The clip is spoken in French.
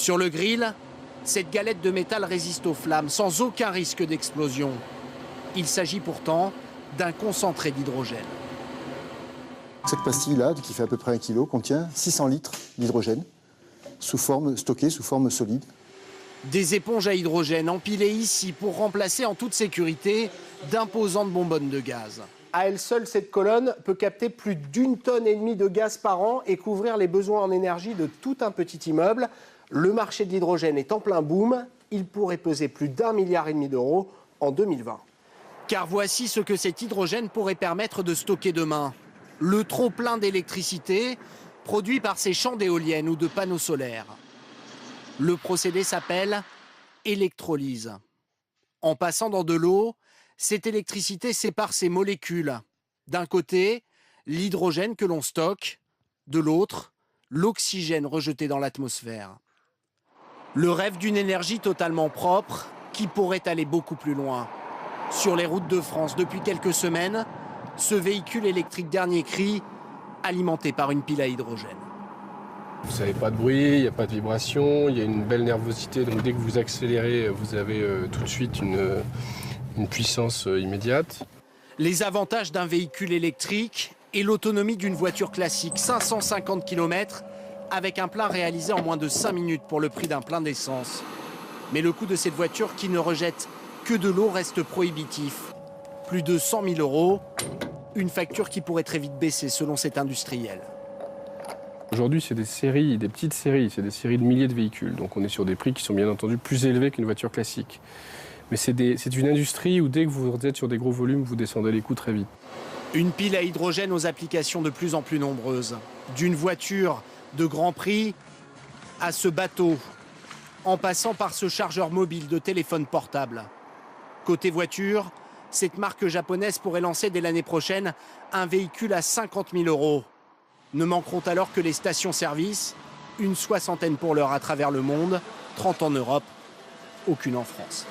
Sur le grill, cette galette de métal résiste aux flammes sans aucun risque d'explosion. Il s'agit pourtant d'un concentré d'hydrogène. Cette pastille-là, qui fait à peu près 1 kg, contient 600 litres d'hydrogène stocké sous forme solide. Des éponges à hydrogène empilées ici pour remplacer en toute sécurité d'imposantes bonbonnes de gaz. À elle seule, cette colonne peut capter plus d'1,5 tonne de gaz par an et couvrir les besoins en énergie de tout un petit immeuble. Le marché de l'hydrogène est en plein boom. Il pourrait peser plus d'1,5 milliard d'euros en 2020. Car voici ce que cet hydrogène pourrait permettre de stocker demain. Le trop-plein d'électricité produit par ces champs d'éoliennes ou de panneaux solaires. Le procédé s'appelle électrolyse. En passant dans de l'eau, cette électricité sépare ces molécules. D'un côté, l'hydrogène que l'on stocke, de l'autre, l'oxygène rejeté dans l'atmosphère. Le rêve d'une énergie totalement propre qui pourrait aller beaucoup plus loin. Sur les routes de France, depuis quelques semaines, ce véhicule électrique dernier cri, alimenté par une pile à hydrogène. Vous n'avez pas de bruit, il n'y a pas de vibration, il y a une belle nervosité. Donc dès que vous accélérez, vous avez tout de suite une puissance immédiate. Les avantages d'un véhicule électrique et l'autonomie d'une voiture classique, 550 km, avec un plein réalisé en moins de 5 minutes pour le prix d'un plein d'essence. Mais le coût de cette voiture qui ne rejette que de l'eau reste prohibitif. Plus de 100 000 euros, une facture qui pourrait très vite baisser selon cet industriel. Aujourd'hui, c'est des séries, des petites séries, c'est des séries de milliers de véhicules. Donc on est sur des prix qui sont bien entendu plus élevés qu'une voiture classique. Mais c'est une industrie où dès que vous êtes sur des gros volumes, vous descendez les coûts très vite. Une pile à hydrogène aux applications de plus en plus nombreuses. D'une voiture de grand prix à ce bateau, en passant par ce chargeur mobile de téléphone portable. Côté voiture, cette marque japonaise pourrait lancer dès l'année prochaine un véhicule à 50 000 euros. Ne manqueront alors que les stations-service, une 60aine pour l'heure à travers le monde, 30 en Europe, aucune en France.